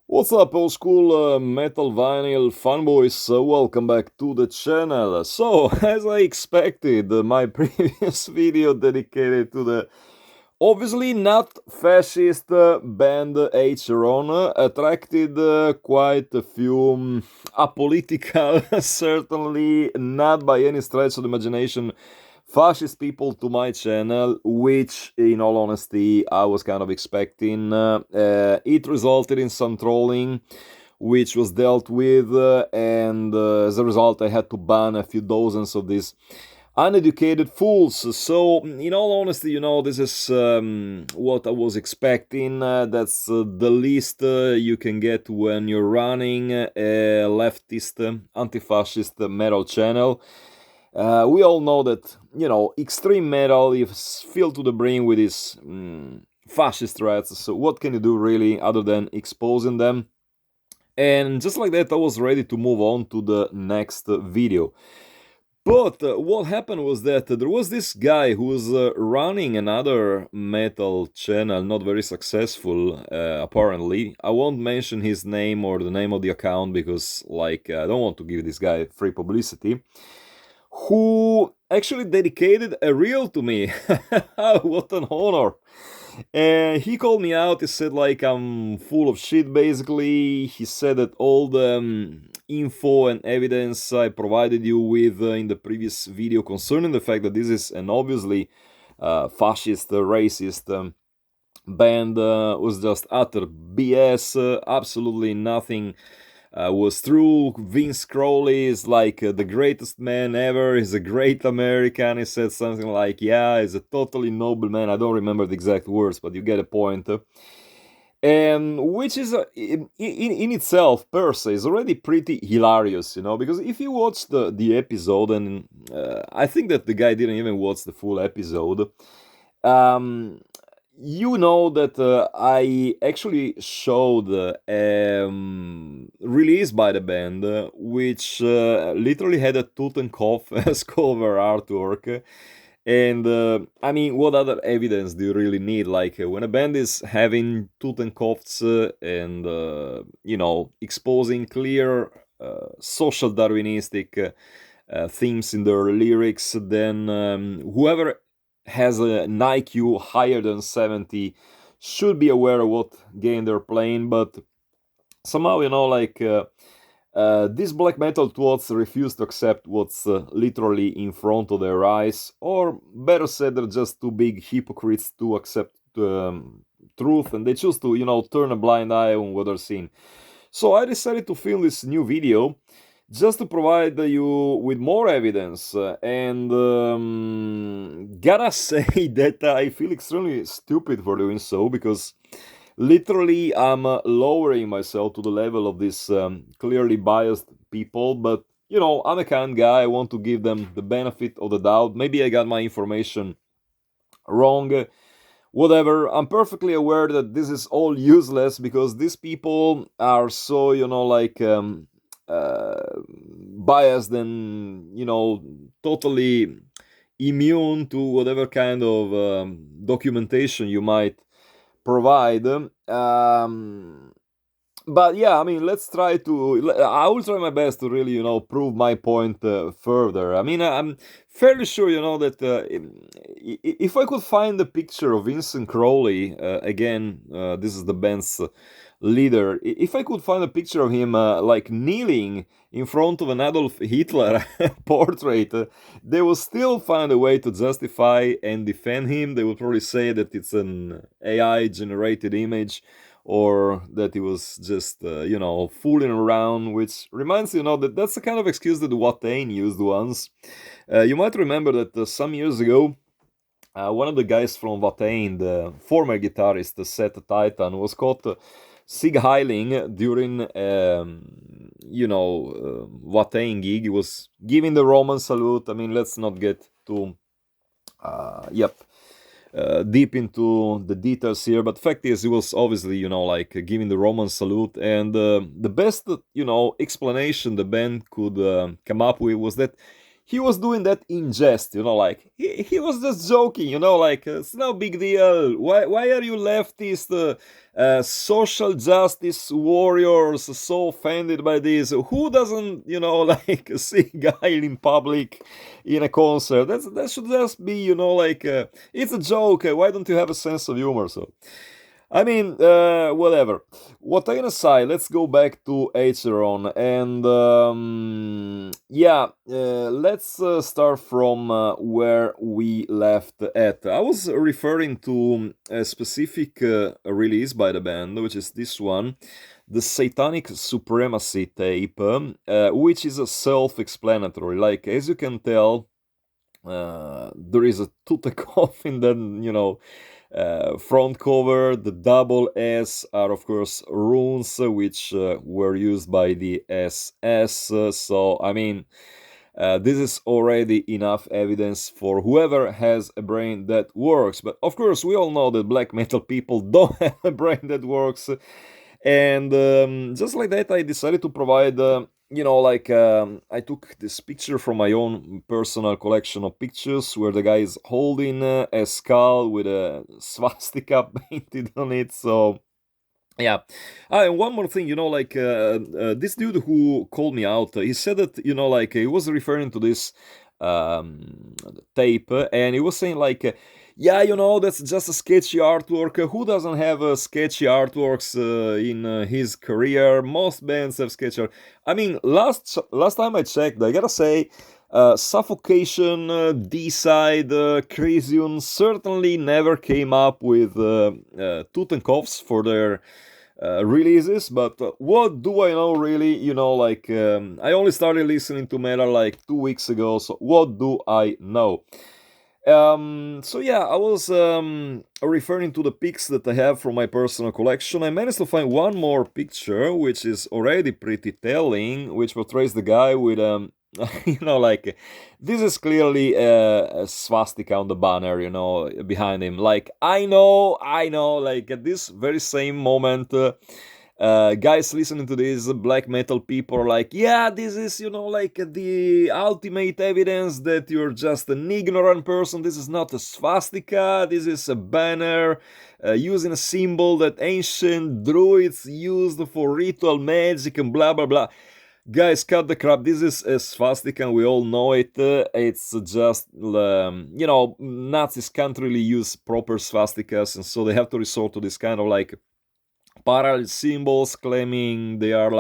What's up, old school metal vinyl fanboys? Welcome back to the channel. So, as I expected, my previous video dedicated to the obviously not fascist band ACHERON attracted quite a few apolitical, certainly not by any stretch of the imagination, fascist people to my channel, which, in all honesty, I was kind of expecting. It resulted in some trolling, which was dealt with, and as a result, I had to ban a few dozens of these uneducated fools. So, in all honesty, this is what I was expecting. That's the least you can get when you're running a leftist, anti-fascist metal channel. We all know that, extreme metal is filled to the brim with these fascist threats. So, what can you do really other than exposing them? And just like that, I was ready to move on to the next video. But what happened was that there was this guy who was running another metal channel, not very successful, apparently. I won't mention his name or the name of the account because, I don't want to give this guy free publicity. Who actually dedicated a reel to me. What an honor. And he called me out. He said, I'm full of shit, basically. He said that all the info and evidence I provided you with in the previous video concerning the fact that this is an obviously fascist, racist band was just utter BS. Absolutely nothing was true. Vince Crowley is the greatest man ever. He's a great American. He said something like, yeah, he's a totally noble man. I don't remember the exact words, but you get a point. And which is in itself per se is already pretty hilarious, because if you watch the episode, and I think that the guy didn't even watch the full episode, you know that I actually showed release by the band, which literally had a Totenkopf as cover artwork. And I mean, what other evidence do you really need? When a band is having Totenkopfs and, exposing clear social Darwinistic themes in their lyrics, then whoever has an IQ higher than 70 should be aware of what game they're playing. But somehow, these black metal twats refuse to accept what's literally in front of their eyes, or better said, they're just too big hypocrites to accept truth, and they choose to, turn a blind eye on what they're seeing. So I decided to film this new video just to provide you with more evidence. And gotta say that I feel extremely stupid for doing so, because literally I'm lowering myself to the level of these clearly biased people. But, I'm a kind guy. I want to give them the benefit of the doubt. Maybe I got my information wrong. Whatever, I'm perfectly aware that this is all useless because these people are so, biased and, totally immune to whatever kind of documentation you might provide. But yeah, I mean, I will try my best to really, prove my point further. I mean, I'm fairly sure, that if I could find a picture of Vincent Crowley, again, this is the band's leader, if I could find a picture of him, kneeling in front of an Adolf Hitler portrait, they will still find a way to justify and defend him. They will probably say that it's an AI generated image, or that he was just, fooling around, which reminds that that's the kind of excuse that Watain used once. You might remember that some years ago, one of the guys from Watain, the former guitarist, Seth Titan, was caught sig heiling during, Watain gig. He was giving the Roman salute. I mean, let's not get too, deep into the details here, but fact is, it was obviously, giving the Roman salute, and the best, explanation the band could come up with was that he was doing that in jest, like he was just joking, like it's no big deal. Why are you leftist social justice warriors so offended by this? Who doesn't, like see guy in public in a concert? That should just be, like it's a joke. Why don't you have a sense of humor? So I mean, whatever. What I aside, let's go back to Acheron, and yeah, let's start from where we left at. I was referring to a specific release by the band, which is this one, the Satanic Supremacy tape, which is a self-explanatory. Like, as you can tell, there is a Tutekov in the, front cover. The double S are, of course, runes, which were used by the SS. So, I mean, this is already enough evidence for whoever has a brain that works. But of course, we all know that black metal people don't have a brain that works. And just like that, I decided to provide, I took this picture from my own personal collection of pictures where the guy is holding a skull with a swastika painted on it. So yeah. And one more thing, this dude who called me out, he said that, he was referring to this tape, and he was saying, yeah, that's just a sketchy artwork. Who doesn't have sketchy artworks in his career? Most bands have sketchy art. I mean, last time I checked, I gotta say, Suffocation, D-Side, Crisium certainly never came up with Totenkopfs for their releases, but what do I know really? I only started listening to metal like 2 weeks ago, so what do I know? So yeah, I was referring to the pics that I have from my personal collection. I managed to find one more picture, which is already pretty telling, which portrays the guy with this is clearly a swastika on the banner, behind him. Like, I know, like at this very same moment, guys listening to this, black metal people are like, yeah, this is, the ultimate evidence that you're just an ignorant person. This is not a swastika, this is a banner using a symbol that ancient druids used for ritual magic and blah, blah, blah. Guys, cut the crap. This is a swastika and we all know it. It's just, Nazis can't really use proper swastikas, and so they have to resort to this kind of parallel symbols, claiming they are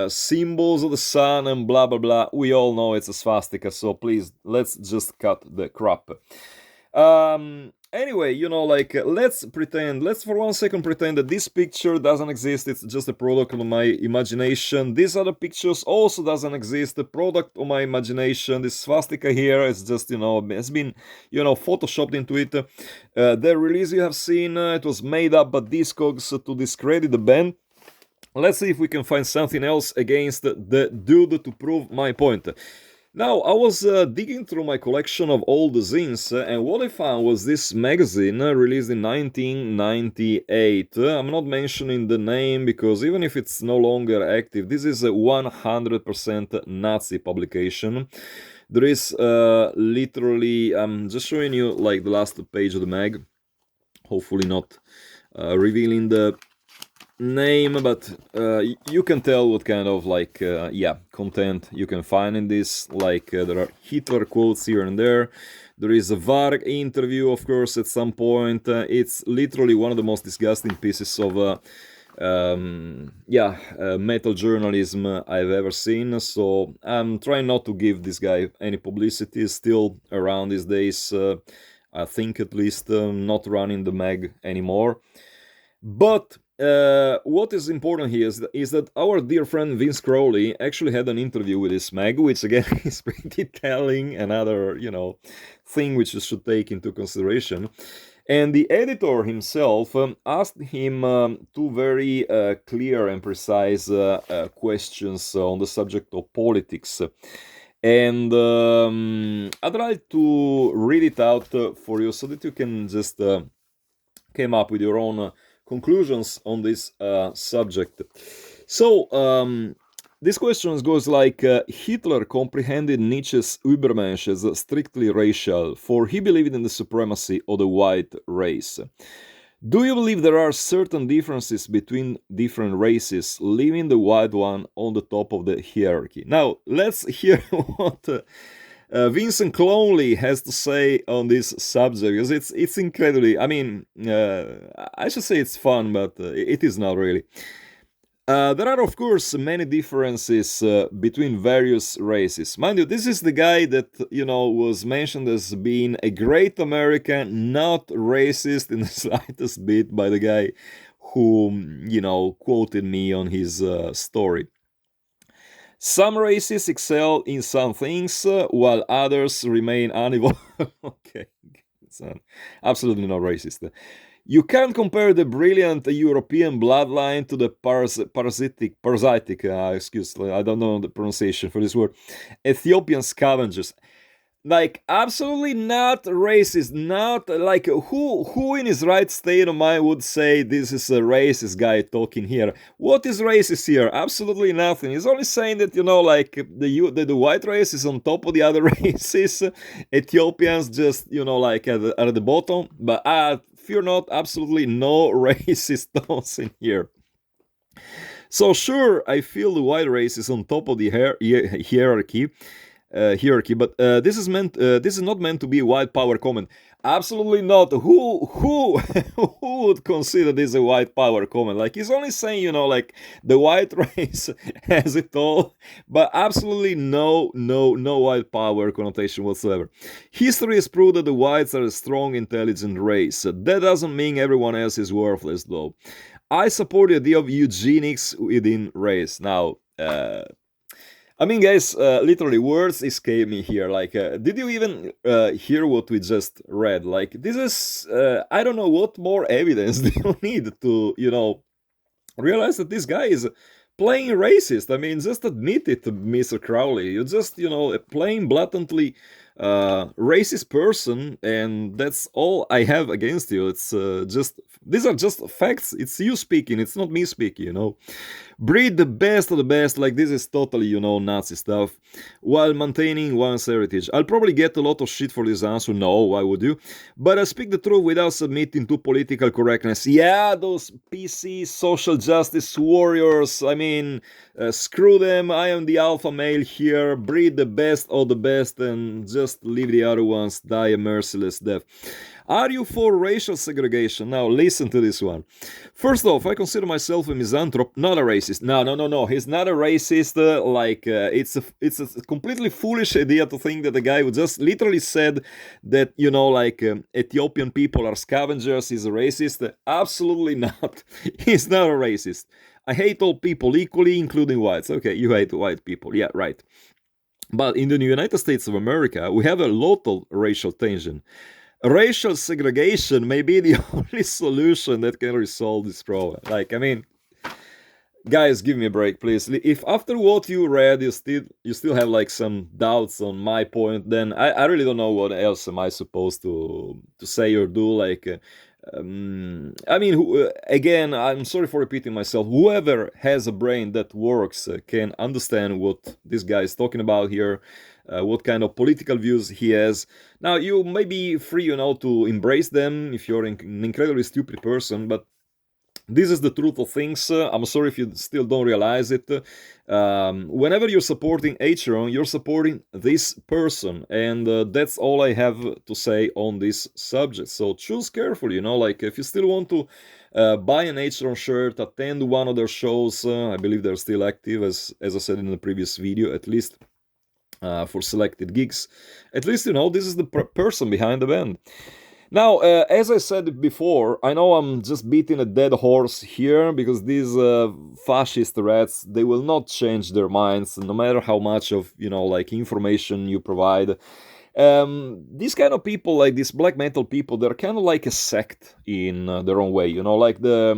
symbols of the sun and blah blah blah. We all know it's a swastika, so please, let's just cut the crap. Anyway, let's for 1 second pretend that this picture doesn't exist. It's just a product of my imagination. These other pictures also doesn't exist. The product of my imagination. This swastika here is just, has been, photoshopped into it. The release you have seen, it was made up by Discogs to discredit the band. Let's see if we can find something else against the dude to prove my point. Now, I was digging through my collection of old zines, and what I found was this magazine released in 1998. I'm not mentioning the name because even if it's no longer active, this is a 100% Nazi publication. There is literally, I'm just showing you the last page of the mag, hopefully not revealing the name, but you can tell what kind of content you can find in this. There are Hitler quotes here and there. There is a Varg interview, of course, at some point. It's literally one of the most disgusting pieces of metal journalism I've ever seen. So I'm trying not to give this guy any publicity. He's still around these days, I think, at least not running the mag anymore. But what is important here is that our dear friend Vince Crowley actually had an interview with this mag, which again is pretty telling, another, thing which you should take into consideration. And the editor himself asked him two very clear and precise questions on the subject of politics. And I'd like to read it out for you so that you can just come up with your own conclusions on this subject. So This question goes like, Hitler comprehended Nietzsche's Übermensch as strictly racial, for he believed in the supremacy of the white race. Do you believe there are certain differences between different races, leaving the white one on the top of the hierarchy? Now, let's hear what Vincent Clownley has to say on this subject, because it's incredibly, I mean, I should say it's fun, but it is not really. There are, of course, many differences between various races. Mind you, this is the guy that, was mentioned as being a great American, not racist in the slightest bit by the guy who, quoted me on his story. Some races excel in some things, while others remain unevolved. Okay, it's absolutely not racist. You can't compare the brilliant European bloodline to the parasitic, I don't know the pronunciation for this word, Ethiopian scavengers. Like, absolutely not racist, not like, who in his right state of mind would say this is a racist guy talking here? What is racist here? Absolutely nothing. He's only saying that, like, the white race is on top of the other races, Ethiopians just, like, at the bottom, but fear not, absolutely no racist tones in here. So sure, I feel the white race is on top of the hierarchy, but this is not meant to be a white power comment. Absolutely not. Who who would consider this a white power comment? Like, he's only saying, like, the white race has it all, but absolutely no white power connotation whatsoever. History has proved that the whites are a strong, intelligent race. That doesn't mean everyone else is worthless, though. I support the idea of eugenics within race. Now, I mean, guys, literally words escape me here. Like, did you even hear what we just read? Like, this is, I don't know what more evidence do you need to, realize that this guy is playing racist. I mean, just admit it, Mr. Crowley. You're just, a plain, blatantly racist person, and that's all I have against you. It's these are just facts. It's you speaking, it's not me speaking. Breed the best of the best, like, this is totally, Nazi stuff, while maintaining one's heritage. I'll probably get a lot of shit for this answer. No, why would you? But I speak the truth without submitting to political correctness. Yeah, those PC social justice warriors, I mean, screw them. I am the alpha male here. Breed the best of the best and just leave the other ones die a merciless death. Are you for racial segregation? Now, listen to this one. First off, I consider myself a misanthrope, not a racist. No. He's not a racist. It's a completely foolish idea to think that the guy who just literally said that, Ethiopian people are scavengers is a racist. Absolutely not. He's not a racist. I hate all people equally, including whites. Okay, you hate white people. Yeah, right. But in the United States of America, we have a lot of racial tension. Racial segregation may be the only solution that can resolve this problem. Like, I mean, guys, give me a break, please. If after what you read you still have like some doubts on my point, then I really don't know what else am I supposed to say or do. Like, I mean, again, I'm sorry for repeating myself. Whoever has a brain that works can understand what this guy is talking about here. What kind of political views he has. Now, you may be free, to embrace them if you're an incredibly stupid person, but this is the truth of things. I'm sorry if you still don't realize it. Whenever you're supporting ACHERON, you're supporting this person, and that's all I have to say on this subject. So choose carefully, like, if you still want to buy an ACHERON shirt, attend one of their shows, I believe they're still active, as I said in the previous video, at least for selected gigs. At least, this is the person behind the band. Now, as I said before, I know I'm just beating a dead horse here, because these fascist rats, they will not change their minds, no matter how much of, information you provide. These kind of people, like these black metal people, they're kind of like a sect in their own way, like the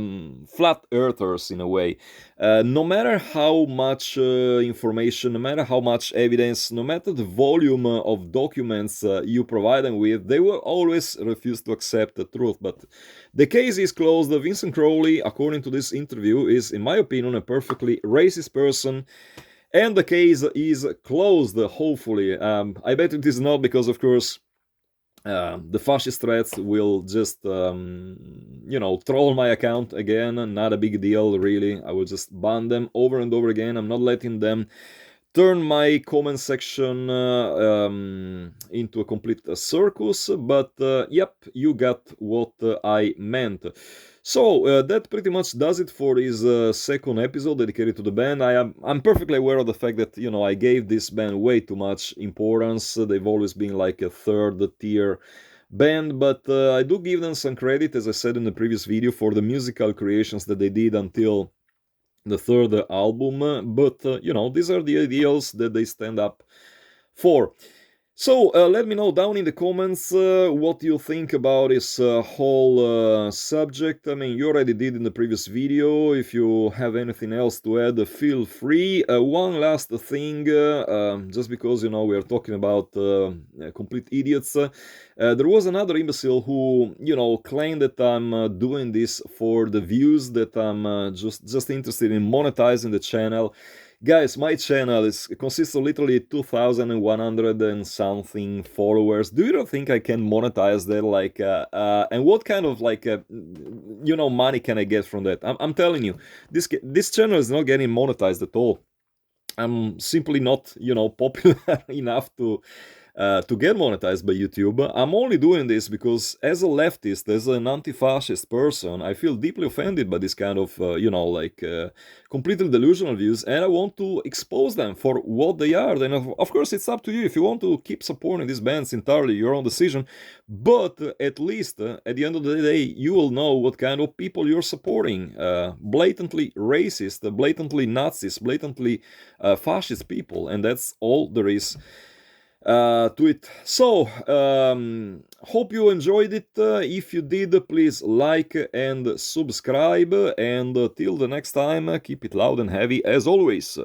flat earthers in a way. No matter how much information, no matter how much evidence, no matter the volume of documents you provide them with, they will always refuse to accept the truth. But the case is closed. Vincent Crowley, according to this interview, is, in my opinion, a perfectly racist person. And the case is closed, hopefully. I bet it is not, because, of course, the fascist threats will just, troll my account again. Not a big deal, really. I will just ban them over and over again. I'm not letting them turn my comment section into a complete circus, but yep, you got what I meant. So that pretty much does it for this second episode dedicated to the band. I'm perfectly aware of the fact that I gave this band way too much importance. They've always been like a third tier band, but I do give them some credit, as I said in the previous video, for the musical creations that they did until the third album. But these are the ideals that they stand up for. So let me know down in the comments what you think about this whole subject. I mean, you already did in the previous video. If you have anything else to add, feel free. One last thing, just because we are talking about complete idiots. There was another imbecile who claimed that I'm doing this for the views, that I'm just interested in monetizing the channel. Guys, my channel consists of literally 2,100 and something followers. Do you not think I can monetize that? And what kind of money can I get from that? I'm telling you, this channel is not getting monetized at all. I'm simply not, popular enough to get monetized by YouTube. I'm only doing this because, as a leftist, as an anti-fascist person, I feel deeply offended by this kind of, completely delusional views, and I want to expose them for what they are. Then, of course, it's up to you. If you want to keep supporting these bands, entirely your own decision, but at least, at the end of the day, you will know what kind of people you're supporting. Blatantly racist, blatantly Nazis, blatantly fascist people, and that's all there is to it. So, hope you enjoyed it. If you did, please like and subscribe. And till the next time, keep it loud and heavy as always.